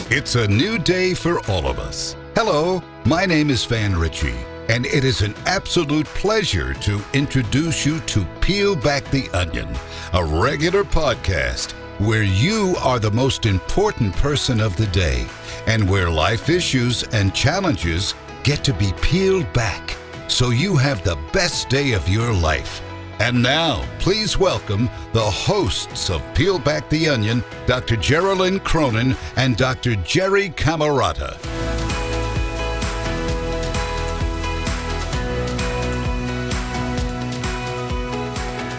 It's a new day for all of us. Hello, my name is Van Ritchie, and it is an absolute pleasure to introduce you to Peel Back the Onion, a regular podcast where you are the most important person of the day and where life issues and challenges get to be peeled back so you have the best day of your life. And now, please welcome the hosts of Peel Back the Onion, Dr. Geraldine Cronin and Dr. Jerry Camerata.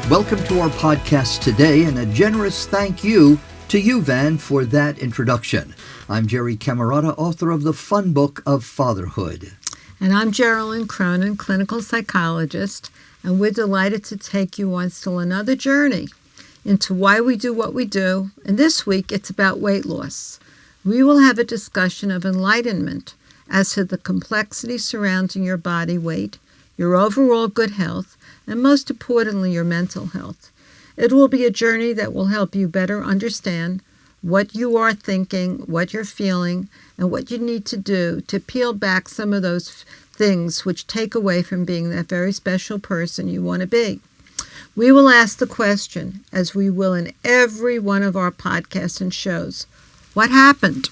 Welcome to our podcast today, and a generous thank you to you, Van, for that introduction. I'm Jerry Camerata, author of the fun book of Fatherhood. And I'm Geraldine Cronin, clinical psychologist, and we're delighted to take you on still another journey into why we do what we do. And this week, it's about weight loss. We will have a discussion of enlightenment as to the complexity surrounding your body weight, your overall good health, and most importantly, your mental health. It will be a journey that will help you better understand what you are thinking, what you're feeling, and what you need to do to peel back some of those things which take away from being that very special person you want to be. We will ask the question, as we will in every one of our podcasts and shows, what happened?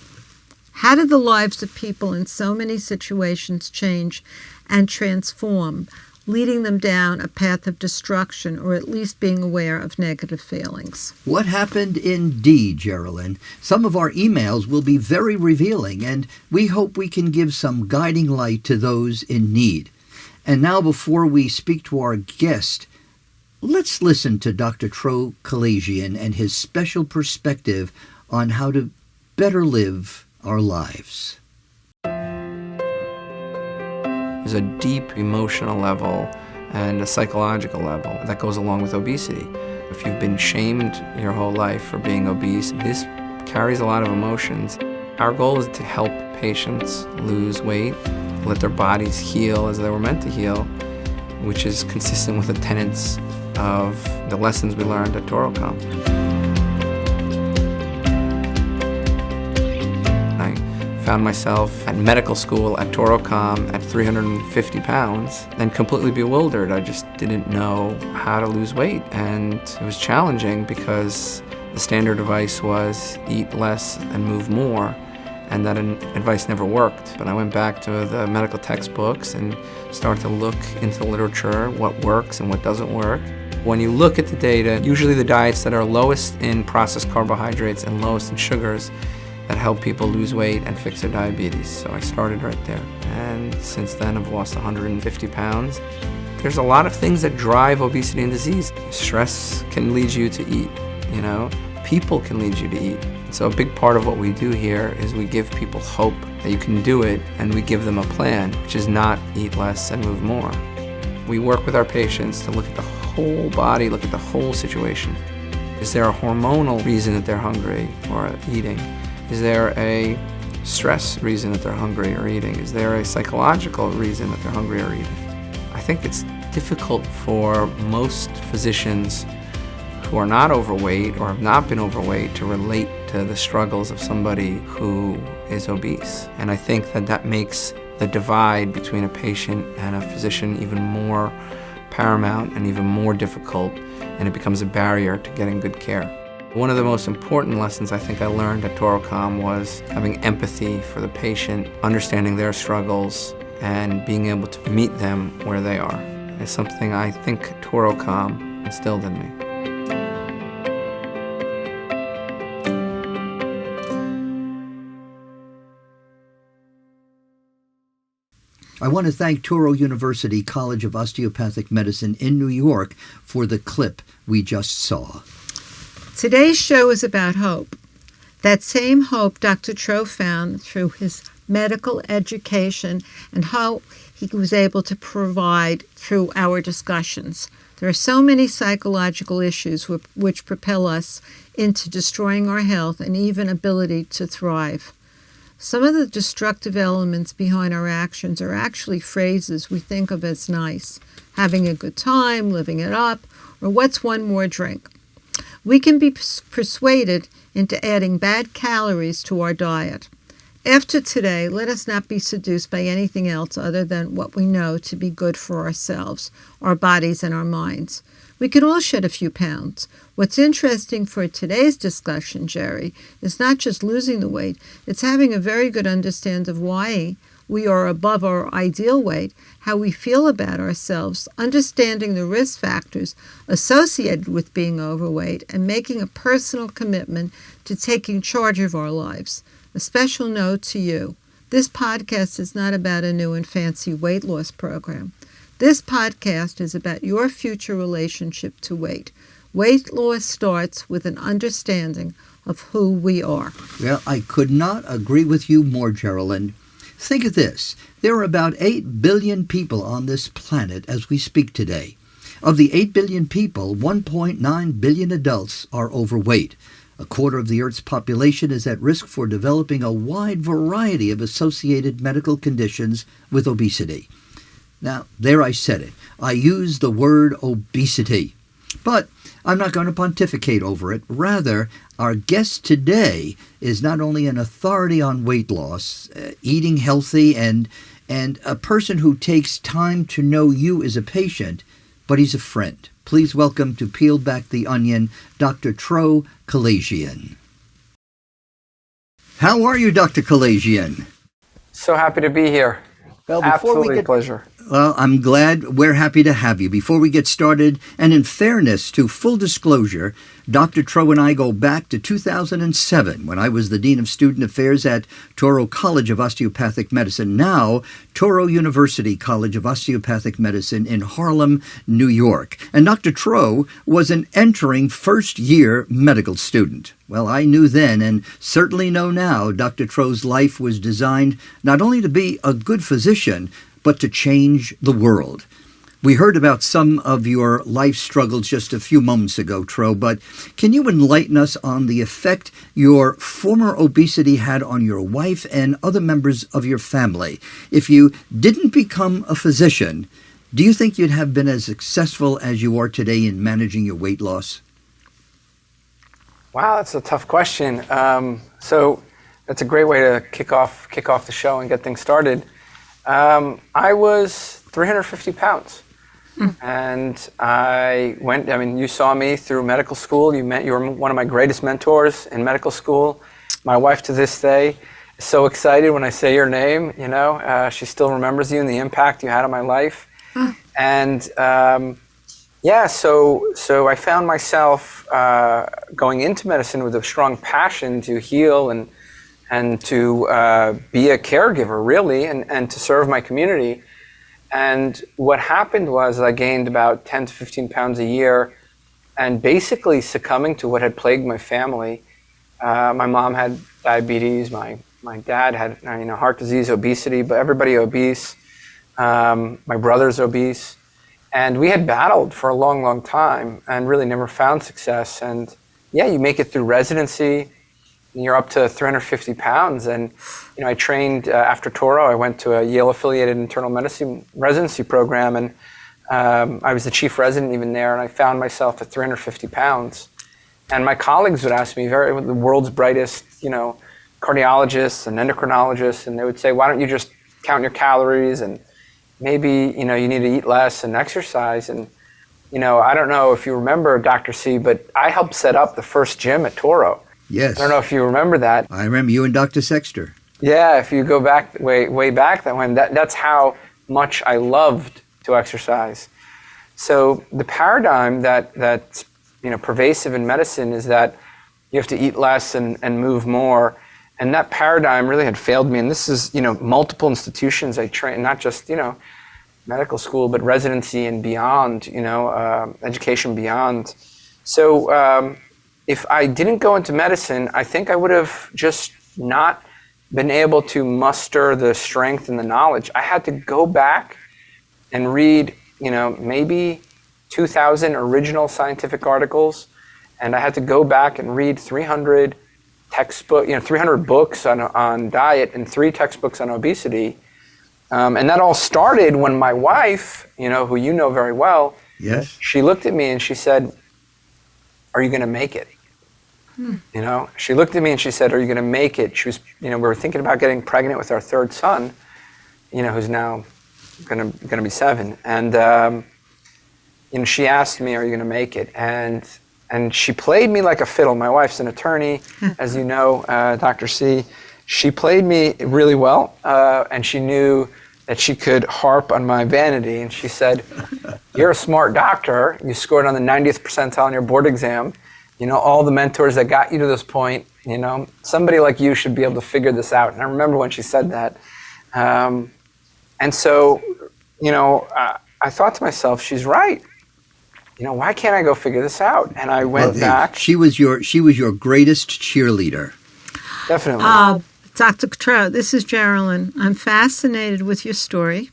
How did the lives of people in so many situations change and transform, leading them down a path of destruction, or at least being aware of negative feelings? What happened indeed, Geraldine? Some of our emails will be very revealing, and we hope we can give some guiding light to those in need. And now, before we speak to our guest, let's listen to Dr. Tro Kalayjian and his special perspective on how to better live our lives. There's a deep emotional level and a psychological level that goes along with obesity. If you've been shamed your whole life for being obese, this carries a lot of emotions. Our goal is to help patients lose weight, let their bodies heal as they were meant to heal, which is consistent with the tenets of the lessons we learned at Tro Kalayjian. Found myself at medical school at Tro Kalayjian at 350 pounds and completely bewildered. I just didn't know how to lose weight, and it was challenging because the standard advice was eat less and move more, and that advice never worked. But I went back to the medical textbooks and started to look into the literature, what works and what doesn't work. When you look at the data, usually the diets that are lowest in processed carbohydrates and lowest in sugars that help people lose weight and fix their diabetes. So I started right there. And since then, I've lost 150 pounds. There's a lot of things that drive obesity and disease. Stress can lead you to eat, People can lead you to eat. So a big part of what we do here is we give people hope that you can do it, and we give them a plan, which is not eat less and move more. We work with our patients to look at the whole body, look at the whole situation. Is there a hormonal reason that they're hungry or eating? Is there a stress reason that they're hungry or eating? Is there a psychological reason that they're hungry or eating? I think it's difficult for most physicians who are not overweight or have not been overweight to relate to the struggles of somebody who is obese. And I think that makes the divide between a patient and a physician even more paramount and even more difficult, and it becomes a barrier to getting good care. One of the most important lessons I think I learned at Tro Kalayjian was having empathy for the patient, understanding their struggles, and being able to meet them where they are. It's something I think Tro Kalayjian instilled in me. I want to thank Touro University College of Osteopathic Medicine in New York for the clip we just saw. Today's show is about hope. That same hope Dr. Tro found through his medical education and how he was able to provide through our discussions. There are so many psychological issues which propel us into destroying our health and even ability to thrive. Some of the destructive elements behind our actions are actually phrases we think of as nice. Having a good time, living it up, or what's one more drink. We can be persuaded into adding bad calories to our diet. After today, let us not be seduced by anything else other than what we know to be good for ourselves, our bodies, and our minds. We can all shed a few pounds. What's interesting for today's discussion, Jerry, is not just losing the weight, it's having a very good understanding of why we are above our ideal weight, how we feel about ourselves, understanding the risk factors associated with being overweight, and making a personal commitment to taking charge of our lives. A special note to you. This podcast is not about a new and fancy weight loss program. This podcast is about your future relationship to weight. Weight loss starts with an understanding of who we are. Well, I could not agree with you more, Geraldine. Think of this. There are about 8 billion people on this planet as we speak today. Of the 8 billion people, 1.9 billion adults are overweight. A quarter of the Earth's population is at risk for developing a wide variety of associated medical conditions with obesity. Now, there I said it. I used the word obesity. But I'm not going to pontificate over it. Rather, our guest today is not only an authority on weight loss, eating healthy, and a person who takes time to know you as a patient, but he's a friend. Please welcome to Peel Back the Onion, Dr. Tro Kalayjian. How are you, Dr. Kalayjian? So happy to be here. Well, Absolutely pleasure. Well, I'm glad. We're happy to have you. Before we get started, and in fairness to full disclosure, Dr. Tro and I go back to 2007 when I was the Dean of Student Affairs at Tro College of Osteopathic Medicine, now Toro University College of Osteopathic Medicine in Harlem, New York. And Dr. Tro was an entering first-year medical student. Well, I knew then, and certainly know now, Dr. Tro's life was designed not only to be a good physician, but to change the world. We heard about some of your life struggles just a few moments ago, Tro, but can you enlighten us on the effect your former obesity had on your wife and other members of your family? If you didn't become a physician, do you think you'd have been as successful as you are today in managing your weight loss? Wow, that's a tough question. So that's a great way to kick off the show and get things started. I was 350 pounds. And you saw me through medical school. You were one of my greatest mentors in medical school. My wife to this day is so excited when I say your name, she still remembers you and the impact you had on my life. And so I found myself going into medicine with a strong passion to heal and to be a caregiver, really, and to serve my community. And what happened was I gained about 10 to 15 pounds a year and basically succumbing to what had plagued my family. My mom had diabetes, my dad had heart disease, obesity, but everybody obese. My brother's obese. And we had battled for a long, long time and really never found success. And yeah, you make it through residency, and you're up to 350 pounds. And, I trained after Toro. I went to a Yale-affiliated internal medicine residency program, and I was the chief resident even there, and I found myself at 350 pounds. And my colleagues would ask me, the world's brightest, cardiologists and endocrinologists, and they would say, why don't you just count your calories, and maybe, you need to eat less and exercise. And, I don't know if you remember, Dr. C, but I helped set up the first gym at Toro. Yes. I don't know if you remember that. I remember you and Dr. Sexter. Yeah, if you go back way back that when that's how much I loved to exercise. So the paradigm that's pervasive in medicine is that you have to eat less and move more, and that paradigm really had failed me. And this is multiple institutions I trained, not just medical school, but residency and beyond, education beyond. So if I didn't go into medicine, I think I would have just not been able to muster the strength and the knowledge. I had to go back and read, maybe 2,000 original scientific articles, and I had to go back and read 300 books on diet and 3 textbooks on obesity. And that all started when my wife, who you know very well, yes, she looked at me and she said, "Are you going to make it?" You know, she looked at me and she said, "Are you going to make it?" She was, you know, we were thinking about getting pregnant with our third son, you know, who's now going to be 7. And, you know, she asked me, "Are you going to make it?" And she played me like a fiddle. My wife's an attorney, as you know, Dr. C. She played me really well, and she knew that she could harp on my vanity. And she said, "You're a smart doctor. You scored on the 90th percentile on your board exam. You know, all the mentors that got you to this point, you know, somebody like you should be able to figure this out." And I remember when she said that. And so, you know, I thought to myself, she's right. You know, why can't I go figure this out? And I went back. She was your greatest cheerleader. Definitely. Dr. Tro, this is Geraldine. I'm fascinated with your story.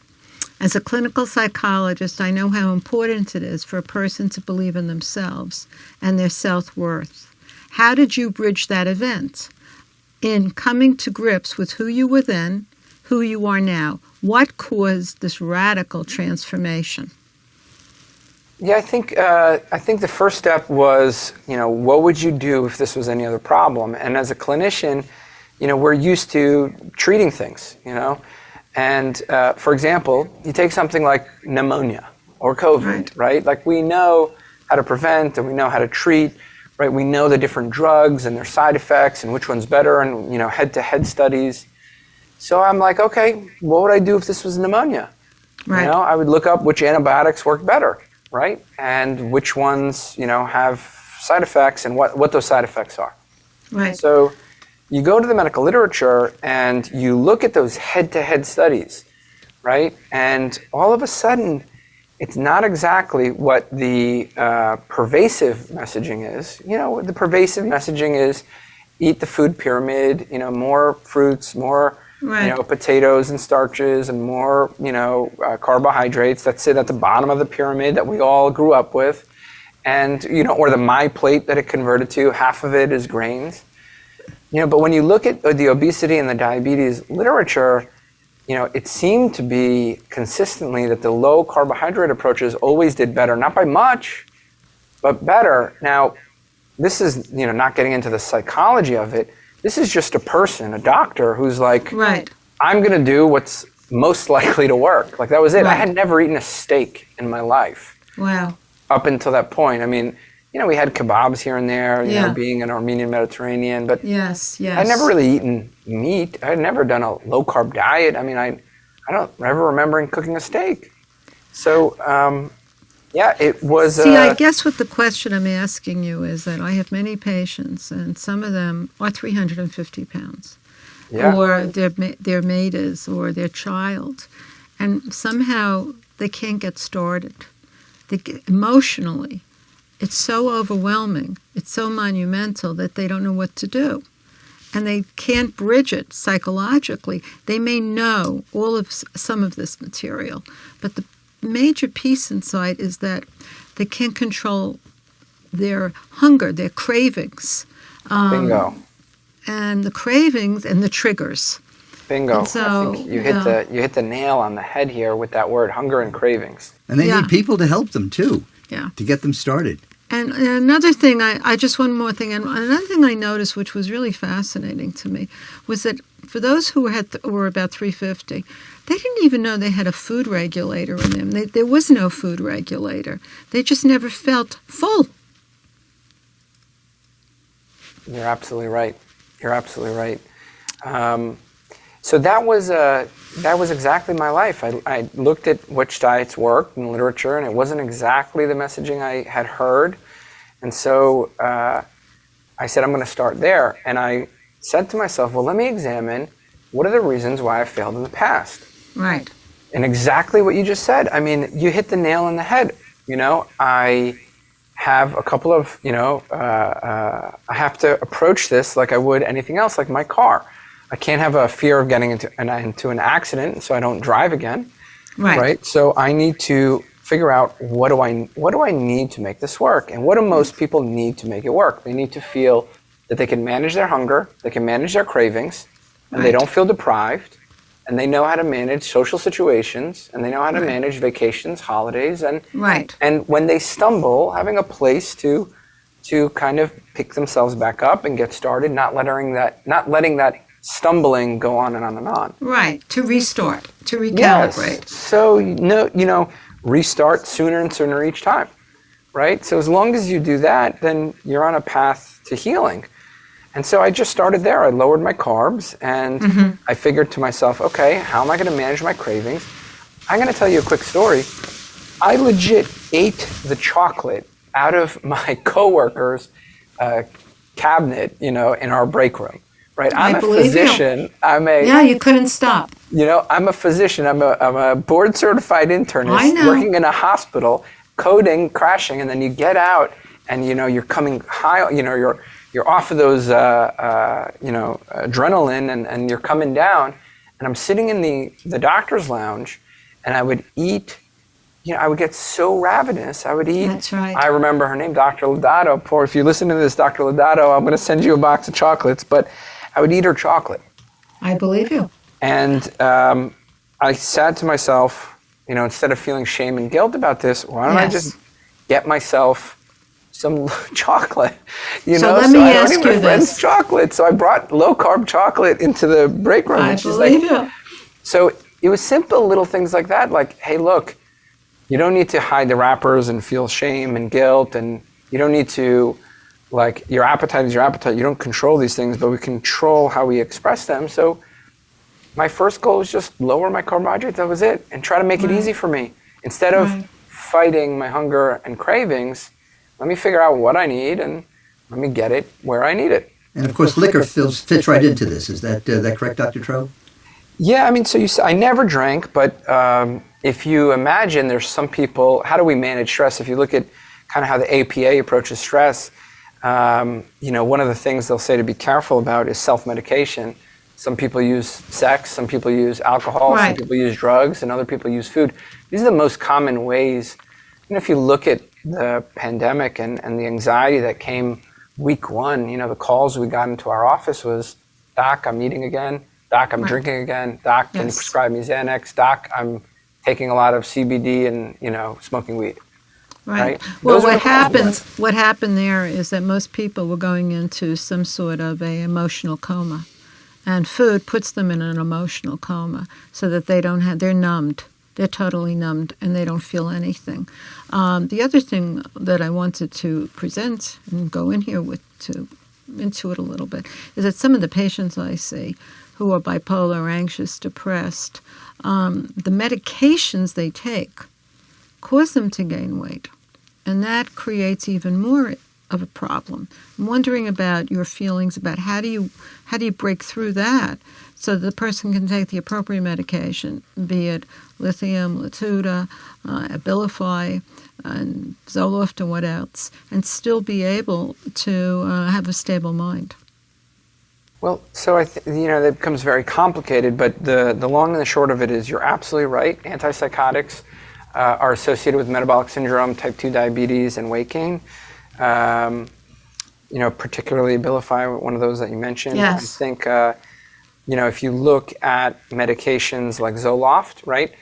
As a clinical psychologist, I know how important it is for a person to believe in themselves and their self-worth. How did you bridge that event in coming to grips with who you were then, who you are now? What caused this radical transformation? Yeah, I think the first step was, you know, what would you do if this was any other problem? And as a clinician, you know, we're used to treating things, you know. And for example, you take something like pneumonia or COVID, right? Like we know how to prevent and we know how to treat, right? We know the different drugs and their side effects and which one's better and, you know, head-to-head studies. So I'm like, okay, what would I do if this was pneumonia? Right. You know, I would look up which antibiotics work better, right? And which ones, you know, have side effects and what those side effects are. Right. So you go to the medical literature and you look at those head-to-head studies, right? And all of a sudden, it's not exactly what the pervasive messaging is. You know, the pervasive messaging is eat the food pyramid, you know, more fruits, more, you know, potatoes and starches and more, you know, carbohydrates that sit at the bottom of the pyramid that we all grew up with. And, you know, or the My Plate that it converted to, half of it is grains. You know, but when you look at the obesity and the diabetes literature, you know, it seemed to be consistently that the low carbohydrate approaches always did better, not by much, but better. Now, this is, you know, not getting into the psychology of it. This is just a person, a doctor, who's like, I'm going to do what's most likely to work. Like, that was it. I had never eaten a steak in my life. Wow. Up until that point. I mean, you know, we had kebabs here and there, you know, being an Armenian Mediterranean, but I'd never really eaten meat. I had never done a low-carb diet. I mean, I don't ever remember cooking a steak. So, yeah, it was... See, I guess what the question I'm asking you is that I have many patients, and some of them are 350 pounds, or their mate is, or their child, and somehow they can't get started. Emotionally, it's so overwhelming, it's so monumental that they don't know what to do. And they can't bridge it psychologically. They may know some of this material, but the major piece inside is that they can't control their hunger, their cravings. Bingo. And the cravings and the triggers. Bingo. And so, I think you hit the nail on the head here with that word, hunger and cravings. And they need people to help them too, to get them started. And another thing, I just one more thing, and another thing I noticed, which was really fascinating to me, was that for those who were about 350, they didn't even know they had a food regulator in them. There was no food regulator. They just never felt full. You're absolutely right. You're absolutely right. So that was exactly my life. I looked at which diets worked in literature, and it wasn't exactly the messaging I had heard. And so I said, I'm going to start there. And I said to myself, well, let me examine what are the reasons why I failed in the past. Right. And exactly what you just said. I mean, you hit the nail on the head. You know, I have a couple of, you know, I have to approach this like I would anything else, like my car. I can't have a fear of getting into an accident, so I don't drive again. Right. So I need to figure out what do I need to make this work, and what do most people need to make it work? They need to feel that they can manage their hunger, they can manage their cravings, and they don't feel deprived, and they know how to manage social situations, and they know how to manage vacations, holidays, and when they stumble, having a place to to kind of pick themselves back up and get started, not letting that stumbling go on and on and on. Right, to restart, to recalibrate. Yes. So, restart sooner and sooner each time, right? So as long as you do that, then you're on a path to healing. And so I just started there. I lowered my carbs, and I figured to myself, okay, how am I going to manage my cravings? I'm going to tell you a quick story. I legit ate the chocolate out of my coworker's cabinet, in our break room, right? I'm a physician. You couldn't stop. I'm a physician. I'm a board certified internist working in a hospital, coding, crashing, and then you get out and you're coming high. You're off of those adrenaline, and you're coming down. And I'm sitting in the doctor's lounge, and I would eat. I would get so ravenous. I would eat. That's right. I remember her name, Dr. Lodato. If you listen to this, Dr. Lodato, I'm going to send you a box of chocolates. But I would eat her chocolate. I believe you. And I said to myself, instead of feeling shame and guilt about this, why don't I just get myself some chocolate? So let me ask you this. Chocolate. So I brought low-carb chocolate into the break room. I believe you. So it was simple little things like that, like, hey, look, you don't need to hide the wrappers and feel shame and guilt, and you don't need to, your appetite is your appetite. You don't control these things, but we control how we express them. So my first goal was just lower my carbohydrates. That was it, and try to make it easy for me. Instead of fighting my hunger and cravings, let me figure out what I need and let me get it where I need it. And of course, liquor fits right into this. Is that correct, Dr. Tro? Yeah, I never drank, but if you imagine there's some people, how do we manage stress? If you look at kind of how the APA approaches stress, one of the things they'll say to be careful about is self-medication. Some people use sex, some people use alcohol, some people use drugs, and other people use food. These are the most common ways. If you look at the pandemic and the anxiety that came week one, the calls we got into our office was, Doc, I'm eating again. Doc, I'm drinking again. Doc, can you prescribe me Xanax? Doc, I'm taking a lot of CBD and, smoking weed. Right. Well, what happened there is that most people were going into some sort of a emotional coma, and food puts them in an emotional coma so that they're numbed. They're totally numbed and they don't feel anything. The other thing that I wanted to present and go in here into it a little bit is that some of the patients I see who are bipolar, anxious, depressed, the medications they take cause them to gain weight. And that creates even more of a problem. I'm wondering about your feelings about how do you break through that so that the person can take the appropriate medication, be it lithium, Latuda, Abilify, and Zoloft, and what else, and still be able to have a stable mind. Well, so that becomes very complicated, but the long and the short of it is you're absolutely right. Antipsychotics are associated with metabolic syndrome, type 2 diabetes, and weight gain. Particularly Abilify, one of those that you mentioned. Yes. I think, if you look at medications like Zoloft, right,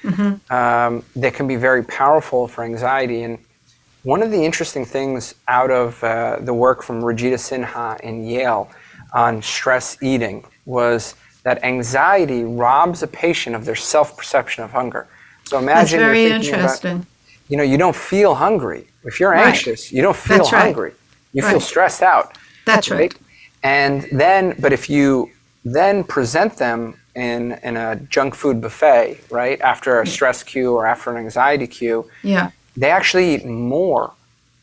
they can be very powerful for anxiety. And one of the interesting things out of the work from Rajita Sinha in Yale on stress eating was that anxiety robs a patient of their self-perception of hunger. So imagine that's very you're thinking interesting. About, you don't feel hungry. If you're anxious, you don't feel hungry. You feel stressed out. That's right. And then, but if you then present them in a junk food buffet, right, after a stress cue or after an anxiety cue, they actually eat more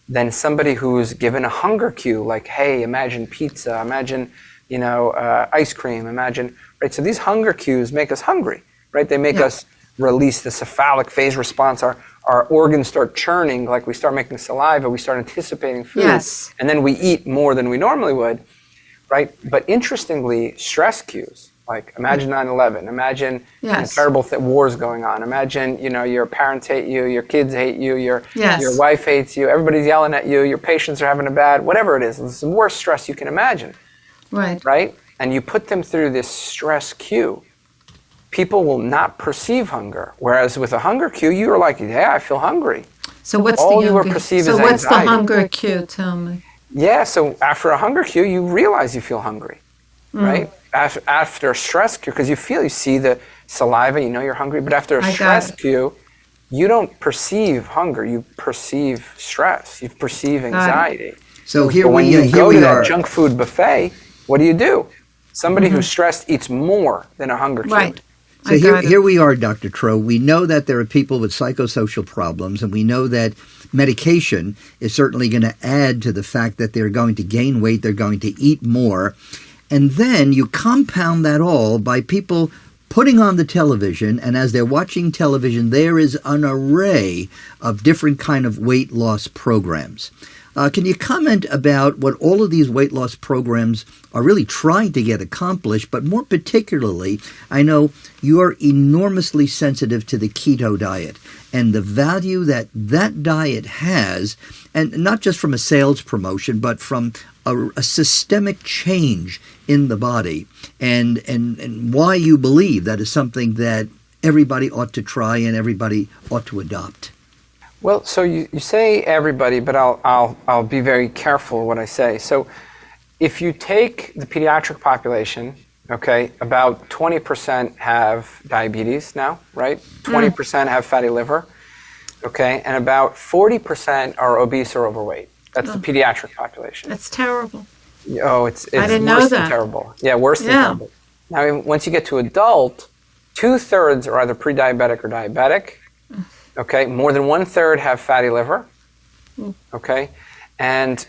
than somebody who's given a hunger cue, like, hey, imagine pizza, imagine, ice cream, imagine, right? So these hunger cues make us hungry, right? They make us release the cephalic phase response. Our organs start churning, like we start making saliva, we start anticipating food, and then we eat more than we normally would, right? But interestingly, stress cues, like imagine 9/11, imagine terrible wars going on, imagine, your parents hate you, your kids hate you, your wife hates you, everybody's yelling at you, your patients are having a bad, whatever it is, it's the worst stress you can imagine, right? And you put them through this stress cue, people will not perceive hunger. Whereas with a hunger cue, you're like, I feel hungry. So what's all the you will perceive so is what's anxiety. The hunger cue? Tell me. Yeah, so after a hunger cue, you realize you feel hungry, right? After a stress cue, because you see the saliva, you know you're hungry, but after a stress cue, you don't perceive hunger, you perceive stress, you perceive anxiety. So when you go to that junk food buffet, what do? Somebody who's stressed eats more than a hunger cue. Right. So here we are, Dr. Tro. We know that there are people with psychosocial problems, and we know that medication is certainly going to add to the fact that they're going to gain weight, they're going to eat more. And then you compound that all by people putting on the television, and as they're watching television, there is an array of different kind of weight loss programs. Can you comment about what all of these weight loss programs are really trying to get accomplished, but more particularly, I know you are enormously sensitive to the keto diet and the value that that diet has, and not just from a sales promotion, but from a systemic change in the body, and why you believe that is something that everybody ought to try and everybody ought to adopt. Well, so you say everybody, but I'll be very careful what I say. So if you take the pediatric population, okay, about 20% have diabetes now, right? 20% have fatty liver, okay, and about 40% are obese or overweight. That's the pediatric population. That's terrible. Oh, it's I didn't worse know than that. terrible. Yeah, worse than terrible. Now, once you get to adult, 2/3 are either pre-diabetic or diabetic. Okay, more than 1/3 have fatty liver. Okay, and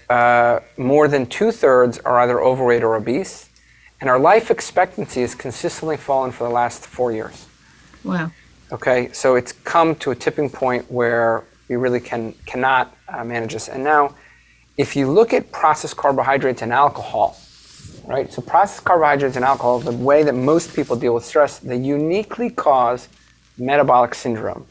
more than 2/3 are either overweight or obese. And our life expectancy has consistently fallen for the last 4 years. Wow. Okay, so it's come to a tipping point where we really cannot manage this. And now, if you look at processed carbohydrates and alcohol, right? So processed carbohydrates and alcohol, the way that most people deal with stress, they uniquely cause metabolic syndrome.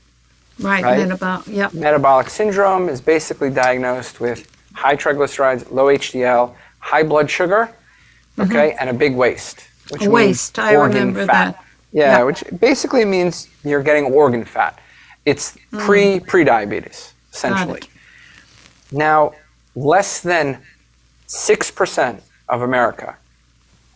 Right? Yep. Metabolic syndrome is basically diagnosed with high triglycerides, low HDL, high blood sugar, okay, and a big waist. Which means I remember fat. that. Yeah, which basically means you're getting organ fat. It's pre-diabetes, essentially. Now, less than 6% of America,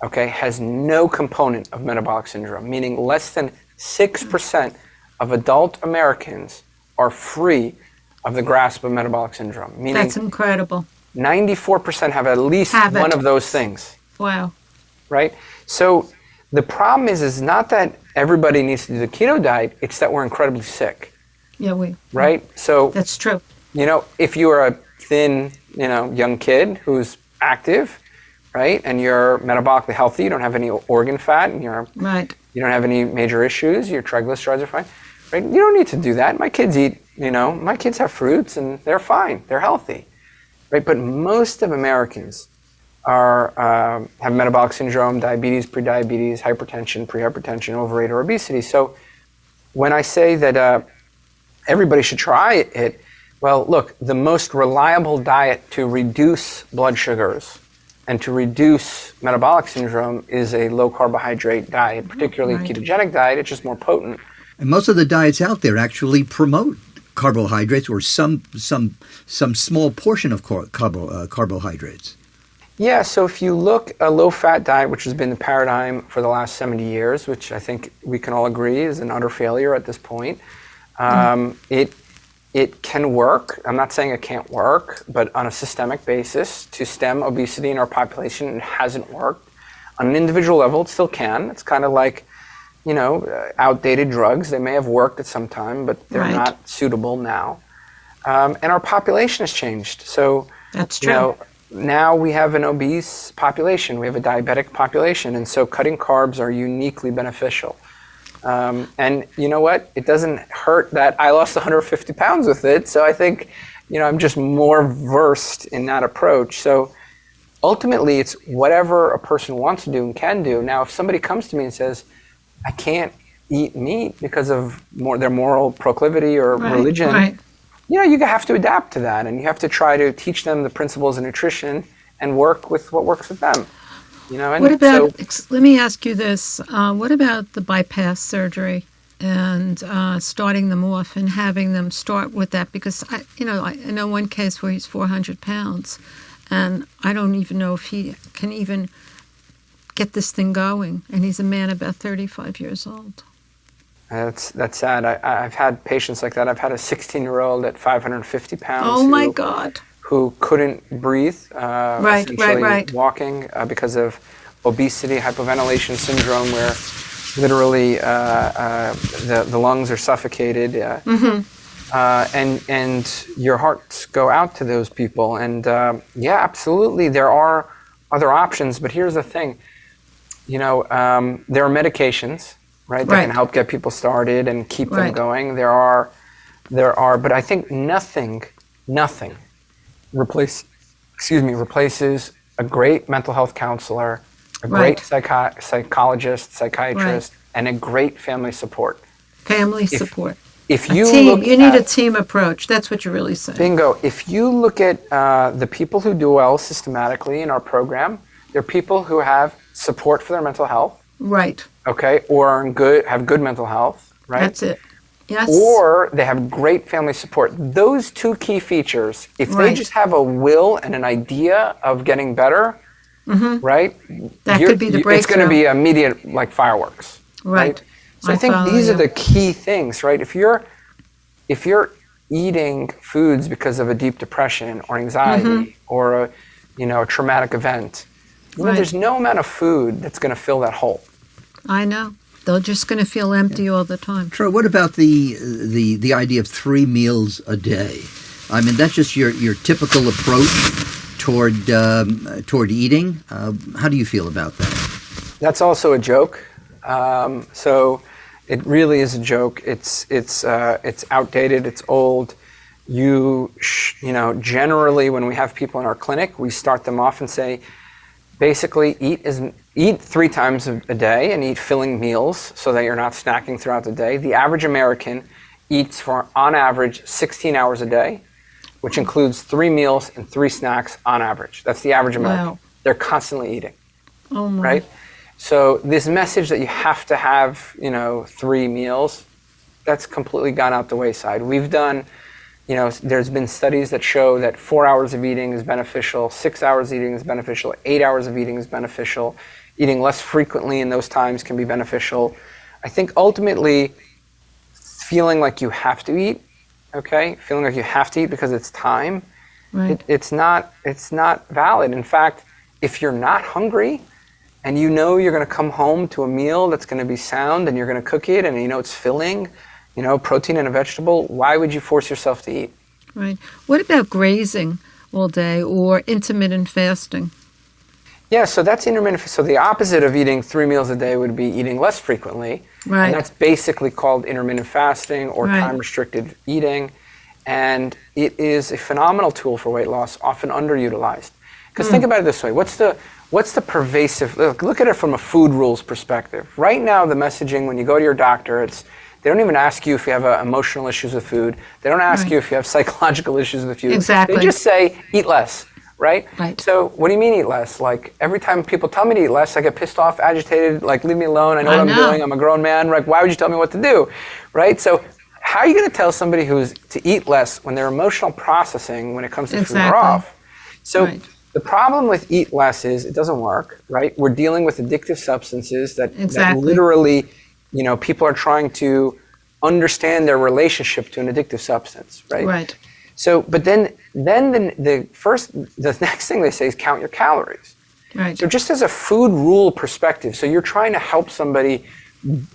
okay, has no component of metabolic syndrome, meaning less than 6% of adult Americans are free of the grasp of metabolic syndrome. Meaning that's incredible. 94% have at least one of those things. Wow. Right? So the problem is not that everybody needs to do the keto diet, it's that we're incredibly sick. Yeah, right? So that's true. You know, if you're a thin, young kid who's active, right, and you're metabolically healthy, you don't have any organ fat, and you don't have any major issues, your triglycerides are fine, right? You don't need to do that. My kids eat, my kids have fruits and they're fine, they're healthy, right? But most of Americans have metabolic syndrome, diabetes, prediabetes, hypertension, prehypertension, overweight, or obesity. So when I say that everybody should try it, well, look, the most reliable diet to reduce blood sugars and to reduce metabolic syndrome is a low carbohydrate diet, particularly a ketogenic diet. It's just more potent. And most of the diets out there actually promote carbohydrates or some small portion of carbohydrates. Yeah, so if you look a low-fat diet, which has been the paradigm for the last 70 years, which I think we can all agree is an utter failure at this point, it can work. I'm not saying it can't work, but on a systemic basis to stem obesity in our population, it hasn't worked. On an individual level, it still can. It's kind of like, outdated drugs. They may have worked at some time, but they're not suitable now. And our population has changed. So that's true. Now we have an obese population. We have a diabetic population. And so cutting carbs are uniquely beneficial. And you know what? It doesn't hurt that I lost 150 pounds with it. So I think, I'm just more versed in that approach. So ultimately, it's whatever a person wants to do and can do. Now, if somebody comes to me and says, I can't eat meat because of their moral proclivity or religion, you have to adapt to that. And you have to try to teach them the principles of nutrition and work with what works with them. And what about, let me ask you this, what about the bypass surgery and starting them off and having them start with that? Because, I know one case where he's 400 pounds and I don't even know if he can even get this thing going. And he's a man about 35 years old. That's sad. I've had patients like that. I've had a 16-year-old at 550 pounds. Oh my God. Who couldn't breathe, Right. walking because of obesity, hypoventilation syndrome, where literally the lungs are suffocated, and your hearts go out to those people. And yeah, absolutely, there are other options. But here's the thing, there are medications, right, that can help get people started and keep them going. There are, but I think nothing replaces a great mental health counselor, a great psychologist, psychiatrist, and a great family support. Support. If you you need a team approach. That's what you're really saying. Bingo. If you look at the people who do well systematically in our program, they're people who have support for their mental health. Right. Okay, or have good mental health. Right. That's it. Yes. Or they have great family support. Those two key features, if they just have a will and an idea of getting better, right? That could be the breakthrough. It's going to be immediate, like fireworks. Right. So I think these are the key things, right? If you're eating foods because of a deep depression or anxiety or a traumatic event, there's no amount of food that's going to fill that hole. I know. They're just going to feel empty all the time. Tro, what about the idea of 3 meals a day? I mean, that's just your typical approach toward eating. How do you feel about that? That's also a joke. So it really is a joke. It's outdated. It's old. Generally when we have people in our clinic, we start them off and say, basically eat 3 times a day and eat filling meals so that you're not snacking throughout the day. The average American eats for, on average, 16 hours a day, which includes 3 meals and 3 snacks on average. That's the average American. Wow. They're constantly eating, my. right? So this message that you have to have, 3 meals, that's completely gone out the wayside. We've done, there's been studies that show that 4 hours of eating is beneficial, 6 hours of eating is beneficial, 8 hours of eating is beneficial. Eating less frequently in those times can be beneficial. I think ultimately, feeling like you have to eat, feeling like you have to eat because it's time, it's not valid. In fact, if you're not hungry and you're going to come home to a meal that's going to be sound and you're going to cook it and it's filling, protein and a vegetable, why would you force yourself to eat? Right. What about grazing all day or intermittent fasting? Yeah, so that's intermittent. So the opposite of eating 3 meals a day would be eating less frequently. Right. And that's basically called intermittent fasting or time-restricted eating. And it is a phenomenal tool for weight loss, often underutilized. Because think about it this way. What's the pervasive, look at it from a food rules perspective. Right now, the messaging when you go to your doctor, they don't even ask you if you have emotional issues with food. They don't ask you if you have psychological issues with food. Exactly. They just say, eat less. Right? So what do you mean eat less? Like every time people tell me to eat less, I get pissed off, agitated, like leave me alone, I know what I'm doing, I'm a grown man, like why would you tell me what to do? Right? So how are you going to tell somebody who's to eat less when their emotional processing when it comes to food are off? So the problem with eat less is it doesn't work, right? We're dealing with addictive substances that literally, people are trying to understand their relationship to an addictive substance, right? Right. So, but then the next thing they say is count your calories. Right. So just as a food rule perspective, so you're trying to help somebody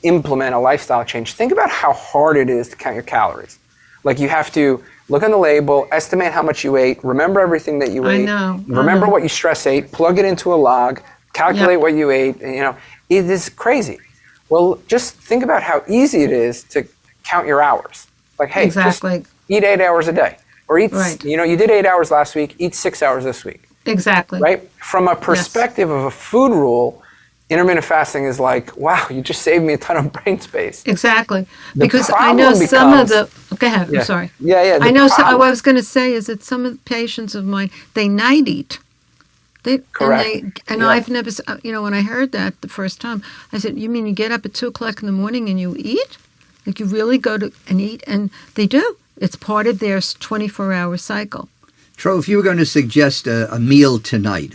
implement a lifestyle change, think about how hard it is to count your calories. Like you have to look on the label, estimate how much you ate, remember everything that you ate, remember what you stress ate, plug it into a log, calculate what you ate, it is crazy. Well, just think about how easy it is to count your hours. Like, hey, just eat 8 hours a day. Or eat, you did 8 hours last week, eat 6 hours this week. Exactly. Right? From a perspective of a food rule, intermittent fasting is like, wow, you just saved me a ton of brain space. Exactly. Because I know some of the, go ahead, I'm sorry. Yeah. I know, what I was going to say is that some of the patients of mine, they night eat. Correct. And I've never, when I heard that the first time, I said, you mean you get up at 2 o'clock in the morning and you eat? Like you really go to and eat? And they do. It's part of their 24-hour cycle. Tro, if you were going to suggest a meal tonight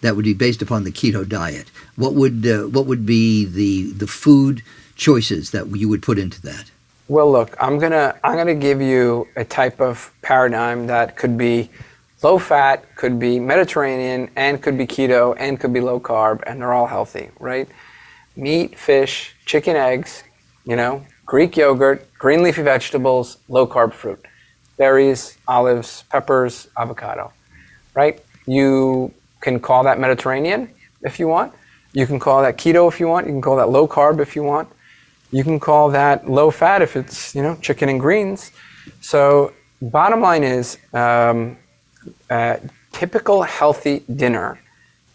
that would be based upon the keto diet, what would be the food choices that you would put into that? Well, look, I'm gonna give you a type of paradigm that could be low fat, could be Mediterranean, and could be keto, and could be low carb, and they're all healthy, right? Meat, fish, chicken, eggs, Greek yogurt, green leafy vegetables, low carb fruit, berries, olives, peppers, avocado, right? You can call that Mediterranean if you want. You can call that keto if you want. You can call that low carb if you want. You can call that low fat if it's, chicken and greens. So bottom line is, typical healthy dinner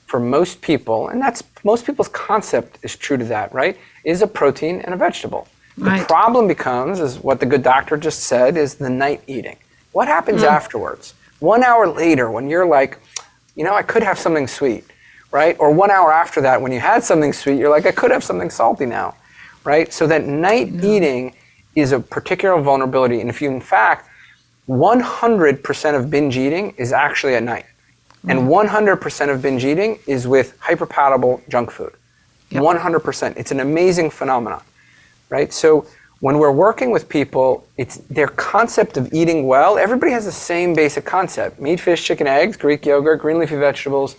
for most people, and that's most people's concept is true to that, right? Is a protein and a vegetable. Right. The problem becomes, is what the good doctor just said, is the night eating. What happens afterwards? 1 hour later when you're like, I could have something sweet, right? Or 1 hour after that when you had something sweet, you're like, I could have something salty now, right? So that night eating is a particular vulnerability. And if you, in fact, 100% of binge eating is actually at night. And 100% of binge eating is with hyperpalatable junk food. Yep. 100%. It's an amazing phenomenon, right? So when we're working with people, it's their concept of eating well. Everybody has the same basic concept. Meat, fish, chicken, eggs, Greek yogurt, green leafy vegetables,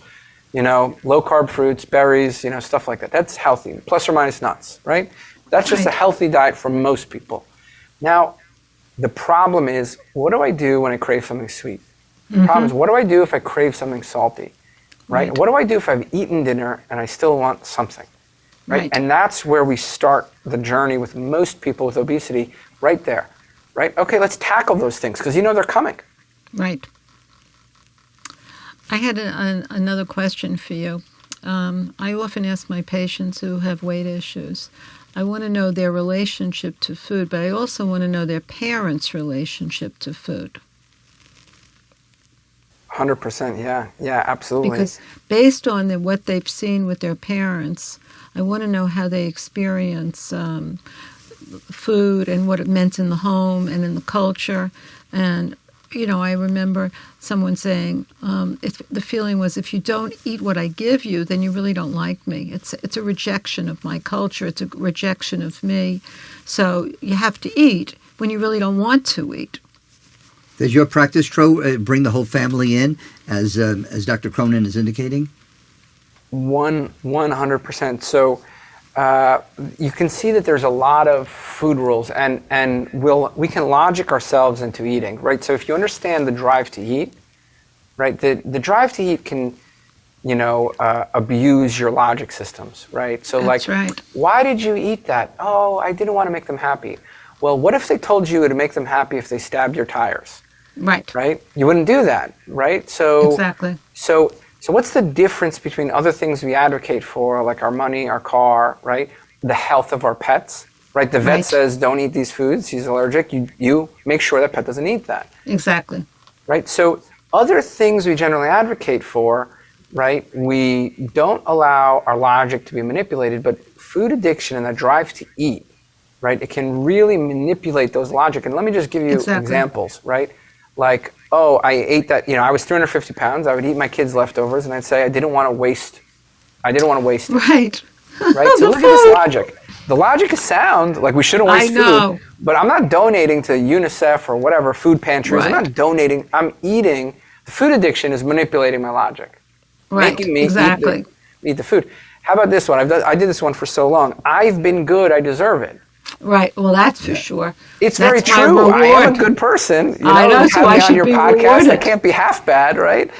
low carb fruits, berries, stuff like that. That's healthy, plus or minus nuts, right? That's just a healthy diet for most people. Now, the problem is, what do I do when I crave something sweet? The problem is, what do I do if I crave something salty, right? What do I do if I've eaten dinner and I still want something, right? And that's where we start the journey with most people with obesity, right there, right? Okay, let's tackle those things because they're coming. Right. I had another question for you. I often ask my patients who have weight issues, I want to know their relationship to food, but I also want to know their parents' relationship to food. 100%, yeah, absolutely. Because based on what they've seen with their parents, I want to know how they experience food and what it meant in the home and in the culture. And, I remember someone saying, if the feeling was, if you don't eat what I give you, then you really don't like me. It's a rejection of my culture. It's a rejection of me. So you have to eat when you really don't want to eat. Does your practice, Tro, bring the whole family in, as Dr. Cronin is indicating? 100%. So you can see that there's a lot of food rules, and we can logic ourselves into eating, right? So if you understand the drive to eat, right, the drive to eat can, abuse your logic systems, right? So That's like, right. Why did you eat that? Oh, I didn't want to make them happy. Well, what if they told you to make them happy if they stabbed your tires? Right. Right? You wouldn't do that, right? So exactly. So what's the difference between other things we advocate for, like our money, our car, right? The health of our pets, right? The vet says, don't eat these foods. He's allergic. You make sure that pet doesn't eat that. Exactly. Right? So other things we generally advocate for, right? We don't allow our logic to be manipulated, but food addiction and the drive to eat, right? It can really manipulate those logic. And let me just give you examples, right? Like, oh, I ate that, I was 350 pounds. I would eat my kids' leftovers, and I'd say I didn't want to waste it. Right. Right? So look at this logic. The logic is sound, like we shouldn't waste food. But I'm not donating to UNICEF or whatever, food pantries. Right. I'm not donating. I'm eating. The food addiction is manipulating my logic. Right, Making me eat the food. How about this one? I did this one for so long. I've been good, I deserve it. Right. Well, that's for sure. It's that's very true. I am a good person. I know, so I should your be podcast. rewarded. I can't be half bad, right?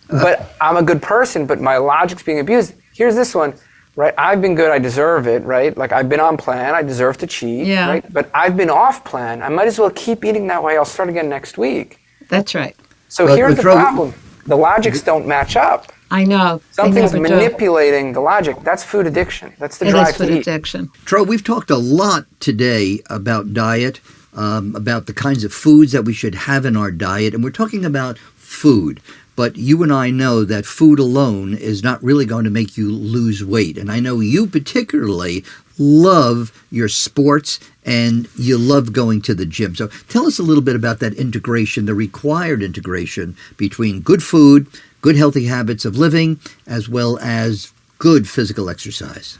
But I'm a good person, but my logic's being abused. Here's this one, right? I've been good, I deserve it, right? Like I've been on plan, I deserve to cheat, right? But I've been off plan. I might as well keep eating that way. I'll start again next week. That's right. So here's the problem. The logics don't match up. I know. Something's manipulating the logic. That's food addiction. That's the drive to eat. It is food addiction. Tro, we've talked a lot today about diet, about the kinds of foods that we should have in our diet, and we're talking about food. but you and I know that food alone is not really going to make you lose weight. And I know you particularly love your sports and you love going to the gym. So tell us a little bit about that integration, the required integration between good food, good healthy habits of living, as well as good physical exercise.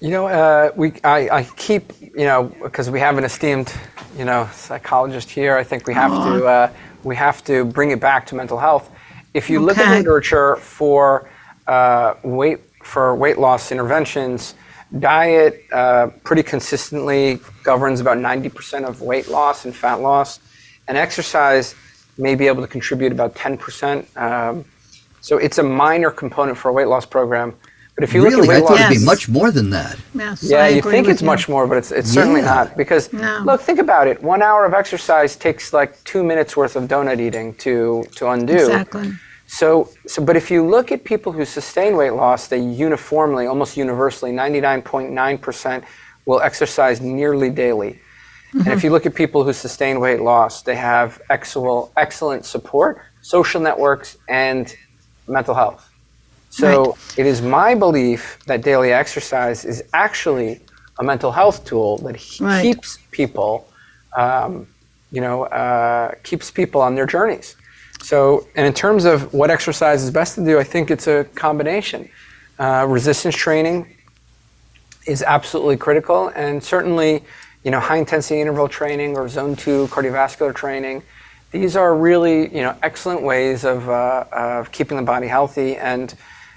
I keep, because we have an esteemed, psychologist here. I think we have to bring it back to mental health. If you look at literature for weight loss interventions, diet pretty consistently governs about 90% of weight loss and fat loss, and exercise may be able to contribute about 10%. So it's a minor component for a weight loss program. But if you look at weight I thought loss, it'd be much more than that. Yes, yeah, you think it's much more, but it's certainly not. Because look, think about it. 1 hour of exercise takes like 2 minutes worth of donut eating to undo. Exactly. But if you look at people who sustain weight loss, they uniformly, almost universally, 99.9% will exercise nearly daily. And if you look at people who sustain weight loss, they have excellent support, social networks, and mental health. So it is my belief that daily exercise is actually a mental health tool that keeps people, keeps people on their journeys. So, and in terms of what exercise is best to do, I think it's a combination. Resistance training is absolutely critical, and certainly, high intensity interval training or zone 2 cardiovascular training. These are really, excellent ways of keeping the body healthy, and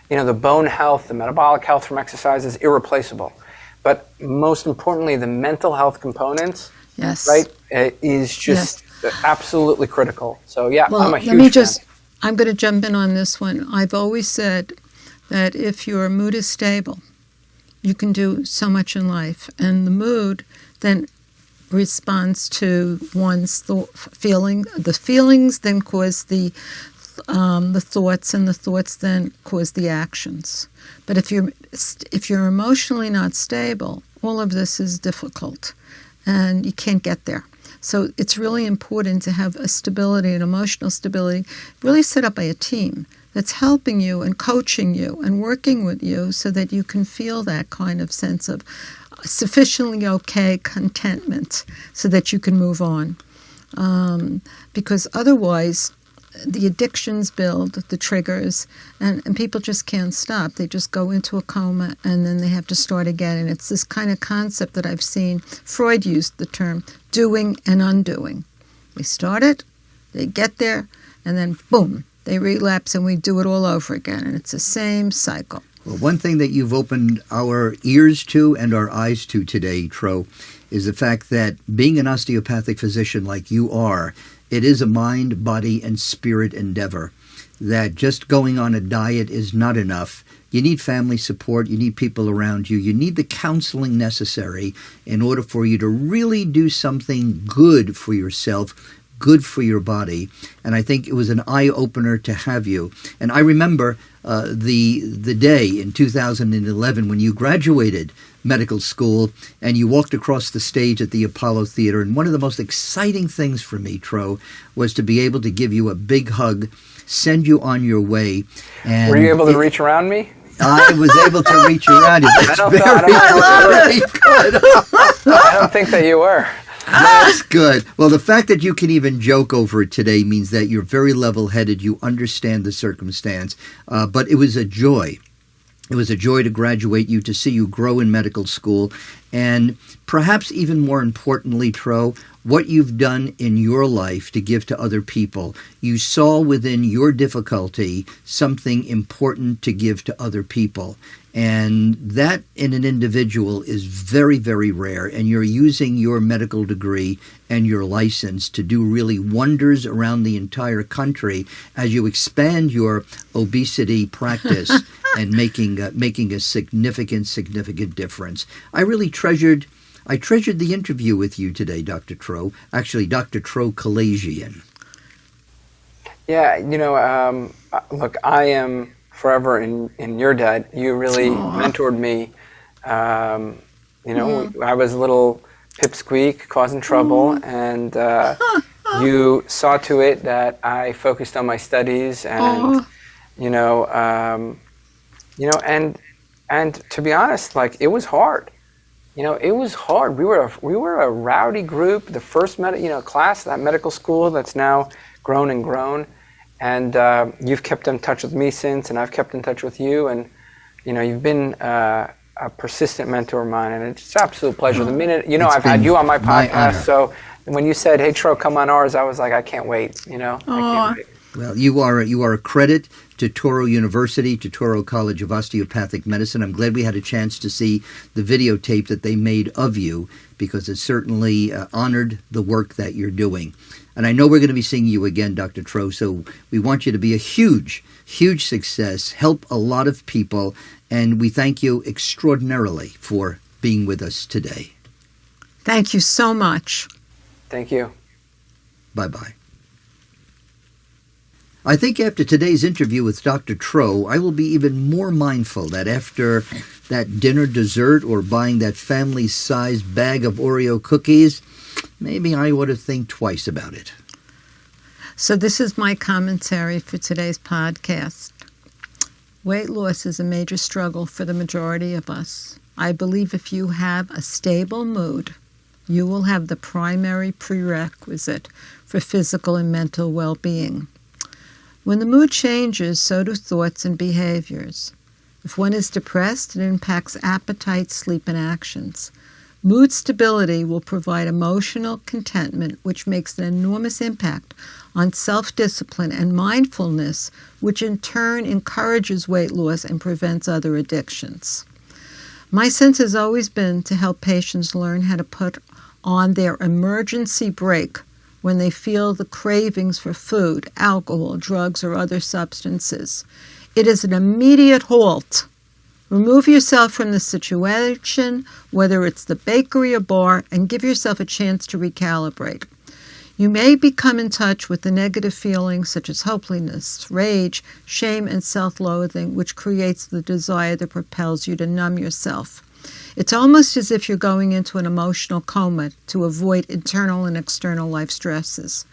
the bone health, the metabolic health from exercise is irreplaceable. But most importantly, the mental health component, is just absolutely critical. So I'm a huge fan. I'm going to jump in on this one. I've always said that if your mood is stable, you can do so much in life, and the mood then responds to one's feeling. The feelings then cause the thoughts, and the thoughts then cause the actions. But if you're emotionally not stable, all of this is difficult, and you can't get there. So it's really important to have a stability, an emotional stability, really set up by a team that's helping you and coaching you and working with you so that you can feel that kind of sense of sufficiently okay contentment so that you can move on. Because otherwise, the addictions build, the triggers, and people just can't stop. They just go into a coma, and then they have to start again. And it's this kind of concept that I've seen. Freud used the term doing and undoing. We start it, they get there, and then boom, they relapse, and we do it all over again. And it's the same cycle. Well, one thing that you've opened our ears to and our eyes to today, Tro, is the fact that being an osteopathic physician like you are, it is a mind, body, and spirit endeavor, that just going on a diet is not enough. You need family support. You need people around you. You need the counseling necessary in order for you to really do something good for yourself, good for your body. And I think it was an eye-opener to have you. And I remember the day in 2011 when you graduated medical school and you walked across the stage at the Apollo Theater. And one of the most exciting things for me, Tro, was to be able to give you a big hug, send you on your way. And were you able to reach around me? I was able to reach around you. That's I don't think that you were. That's good. Well, the fact that you can even joke over it today means that you're very level-headed. You understand the circumstance. But it was a joy. It was a joy to graduate you, to see you grow in medical school, and perhaps even more importantly, Tro, what you've done in your life to give to other people. You saw within your difficulty something important to give to other people. And that in an individual is very, very rare. And you're using your medical degree and your license to do really wonders around the entire country as you expand your obesity practice and making a significant difference. I treasured the interview with you today, Dr. Tro. Actually, Dr. Tro Kalayjian. Yeah, look, I am forever in your debt. You really mentored me. I was a little pipsqueak, causing trouble, and you saw to it that I focused on my studies, and and to be honest, like, it was hard. It was hard. We were a rowdy group. The first class, that medical school that's now grown and grown, and you've kept in touch with me since, and I've kept in touch with you, and you've been a persistent mentor of mine, and it's an absolute pleasure. The minute I've had you on my podcast, so when you said, "Hey, Tro, come on ours," I was like, I can't wait. I can't wait. Well, you are a credit to Toro University, to Tro College of Osteopathic Medicine. I'm glad we had a chance to see the videotape that they made of you, because it certainly honored the work that you're doing. And I know we're going to be seeing you again, Dr. Tro, so we want you to be a huge, huge success, help a lot of people, and we thank you extraordinarily for being with us today. Thank you so much. Thank you. Bye-bye. I think after today's interview with Dr. Tro, I will be even more mindful that after that dinner dessert or buying that family-sized bag of Oreo cookies, maybe I ought to think twice about it. So this is my commentary for today's podcast. Weight loss is a major struggle for the majority of us. I believe if you have a stable mood, you will have the primary prerequisite for physical and mental well-being. When the mood changes, so do thoughts and behaviors. If one is depressed, it impacts appetite, sleep, and actions. Mood stability will provide emotional contentment, which makes an enormous impact on self-discipline and mindfulness, which in turn encourages weight loss and prevents other addictions. My sense has always been to help patients learn how to put on their emergency brake when they feel the cravings for food, alcohol, drugs, or other substances. It is an immediate halt. Remove yourself from the situation, whether it's the bakery or bar, and give yourself a chance to recalibrate. You may become in touch with the negative feelings such as hopelessness, rage, shame, and self-loathing, which creates the desire that propels you to numb yourself. It's almost as if you're going into an emotional coma to avoid internal and external life stresses.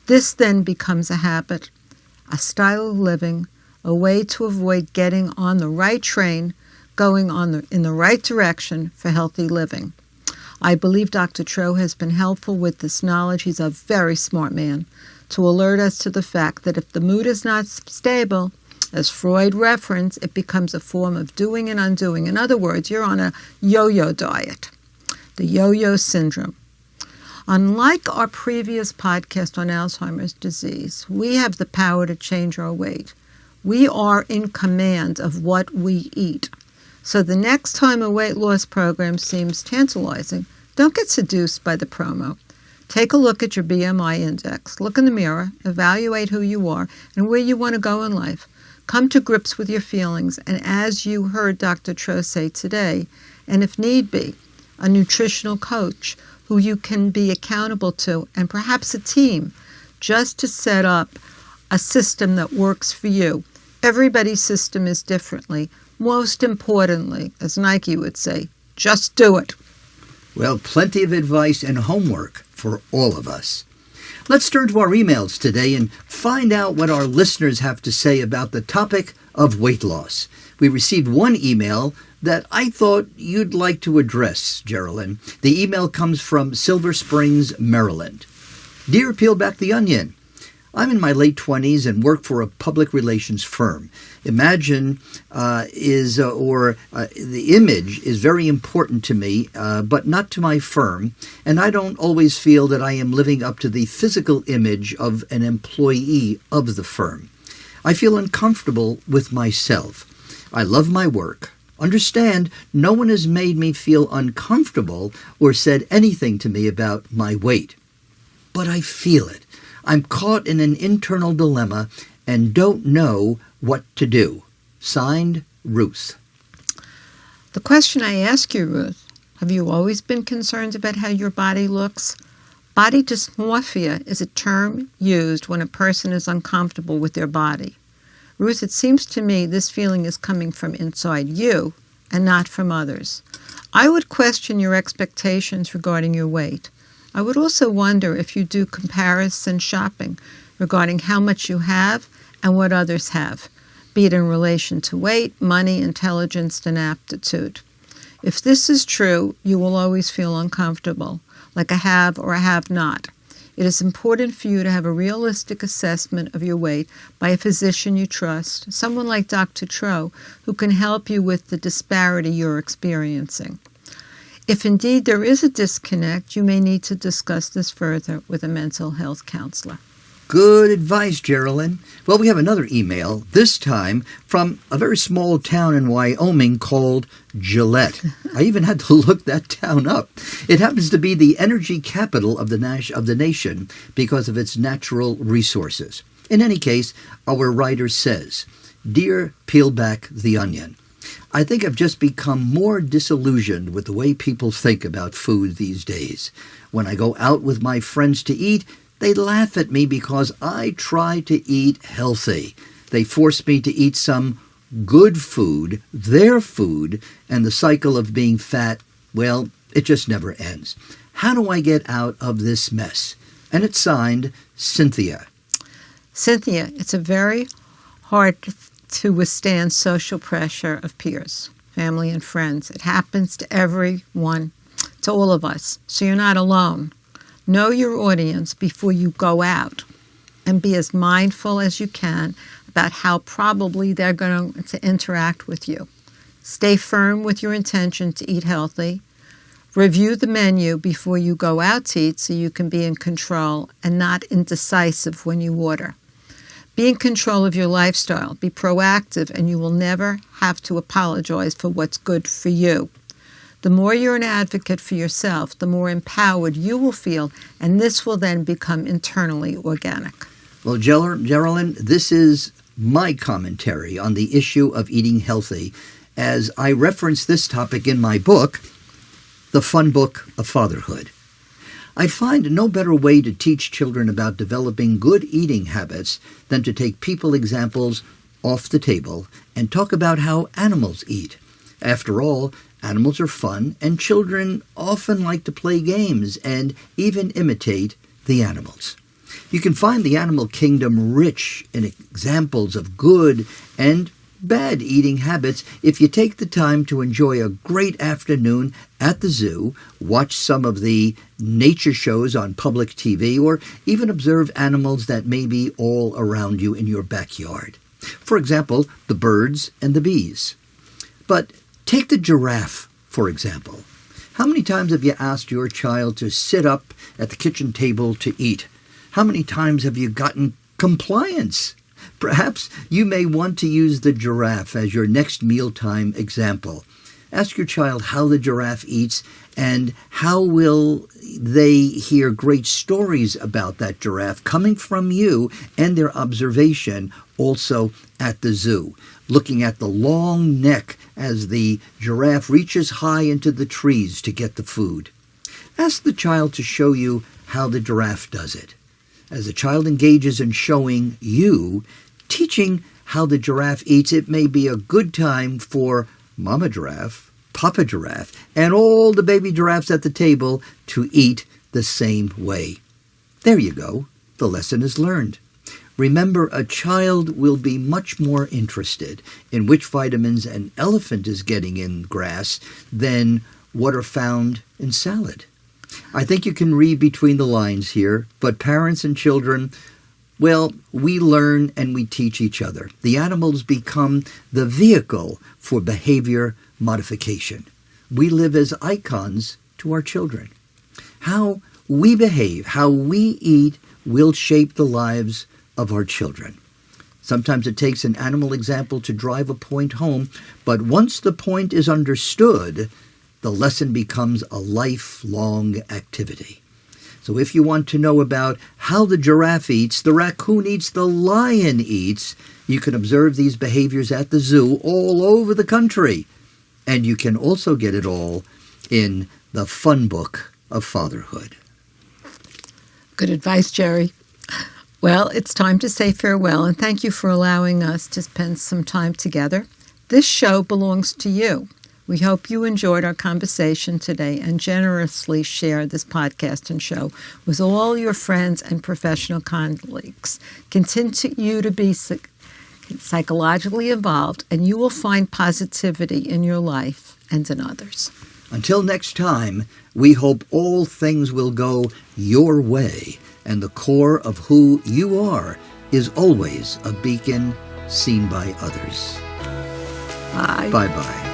This then becomes a habit, a style of living, a way to avoid getting on the right train, going in the right direction for healthy living. I believe Dr. Tro has been helpful with this knowledge. He's a very smart man, to alert us to the fact that if the mood is not stable, as Freud referenced, it becomes a form of doing and undoing. In other words, you're on a yo-yo diet, the yo-yo syndrome. Unlike our previous podcast on Alzheimer's disease, we have the power to change our weight. We are in command of what we eat. So the next time a weight loss program seems tantalizing, don't get seduced by the promo. Take a look at your BMI index. Look in the mirror, evaluate who you are and where you want to go in life. Come to grips with your feelings, and as you heard Dr. Tro say today, and if need be, a nutritional coach who you can be accountable to, and perhaps a team, just to set up a system that works for you. Everybody's system is differently. Most importantly, as Nike would say, just do it. Well, plenty of advice and homework for all of us. Let's turn to our emails today and find out what our listeners have to say about the topic of weight loss. We received one email that I thought you'd like to address, Geraldine. The email comes from Silver Springs, Maryland. Dear Peel Back the Onion, I'm in my late 20s and work for a public relations firm. The image is very important to me, but not to my firm, and I don't always feel that I am living up to the physical image of an employee of the firm. I feel uncomfortable with myself. I love my work. Understand, no one has made me feel uncomfortable or said anything to me about my weight. But I feel it. I'm caught in an internal dilemma and don't know what to do. Signed, Ruth. The question I ask you, Ruth, have you always been concerned about how your body looks? Body dysmorphia is a term used when a person is uncomfortable with their body. Ruth, it seems to me this feeling is coming from inside you and not from others. I would question your expectations regarding your weight. I would also wonder if you do comparison shopping regarding how much you have and what others have, be it in relation to weight, money, intelligence, and aptitude. If this is true, you will always feel uncomfortable, like a have or a have not. It is important for you to have a realistic assessment of your weight by a physician you trust, someone like Dr. Tro, who can help you with the disparity you're experiencing. If indeed there is a disconnect, you may need to discuss this further with a mental health counselor. Good advice, Geraldine. Well, we have another email, this time from a very small town in Wyoming called Gillette. I even had to look that town up. It happens to be the energy capital of the nation because of its natural resources. In any case, our writer says, "Dear Peel Back the Onion, I think I've just become more disillusioned with the way people think about food these days. When I go out with my friends to eat, they laugh at me because I try to eat healthy. They force me to eat some good food, their food, and the cycle of being fat, well, it just never ends. How do I get out of this mess?" And it's signed, Cynthia. Cynthia, it's a very hard to withstand social pressure of peers, family, and friends. It happens to everyone, to all of us, so you're not alone. Know your audience before you go out and be as mindful as you can about how probably they're going to interact with you. Stay firm with your intention to eat healthy. Review the menu before you go out to eat so you can be in control and not indecisive when you order. Be in control of your lifestyle. Be proactive, and you will never have to apologize for what's good for you. The more you're an advocate for yourself, the more empowered you will feel, and this will then become internally organic. Well, Geraldine, this is my commentary on the issue of eating healthy, as I reference this topic in my book, The Fun Book of Fatherhood. I find no better way to teach children about developing good eating habits than to take people examples off the table and talk about how animals eat. After all, animals are fun, and children often like to play games and even imitate the animals. You can find the animal kingdom rich in examples of good and bad eating habits if you take the time to enjoy a great afternoon at the zoo, watch some of the nature shows on public TV, or even observe animals that may be all around you in your backyard. For example, the birds and the bees. But take the giraffe, for example. How many times have you asked your child to sit up at the kitchen table to eat? How many times have you gotten compliance? Perhaps you may want to use the giraffe as your next mealtime example. Ask your child how the giraffe eats, and how will they hear great stories about that giraffe coming from you and their observation also at the zoo, looking at the long neck as the giraffe reaches high into the trees to get the food. Ask the child to show you how the giraffe does it. As the child engages in showing you, teaching how the giraffe eats, it may be a good time for Mama Giraffe, Papa Giraffe, and all the baby giraffes at the table to eat the same way. There you go. The lesson is learned. Remember, a child will be much more interested in which vitamins an elephant is getting in grass than what are found in salad. I think you can read between the lines here, but parents and children, well, we learn and we teach each other. The animals become the vehicle for behavior modification. We live as icons to our children. How we behave, how we eat, will shape the lives of our children. Sometimes it takes an animal example to drive a point home, but once the point is understood, the lesson becomes a lifelong activity. So if you want to know about how the giraffe eats, the raccoon eats, the lion eats, you can observe these behaviors at the zoo all over the country. And you can also get it all in the Fun Book of Fatherhood. Good advice, Jerry. Well, it's time to say farewell, and thank you for allowing us to spend some time together. This show belongs to you. We hope you enjoyed our conversation today and generously share this podcast and show with all your friends and professional colleagues. Continue to be psychologically involved, and you will find positivity in your life and in others. Until next time, we hope all things will go your way, and the core of who you are is always a beacon seen by others. Bye. Bye-bye.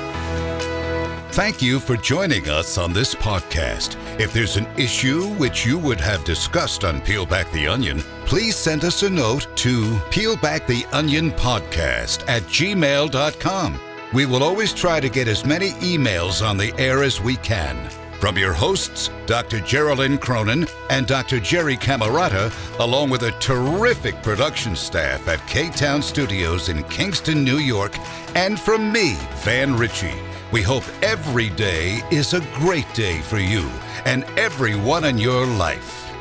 Thank you for joining us on this podcast. If there's an issue which you would have discussed on Peel Back the Onion, please send us a note to peelbacktheonionpodcast@gmail.com. We will always try to get as many emails on the air as we can. From your hosts, Dr. Geraldine Cronin and Dr. Jerry Camerata, along with a terrific production staff at K-Town Studios in Kingston, New York, and from me, Van Ritchie. We hope every day is a great day for you and everyone in your life.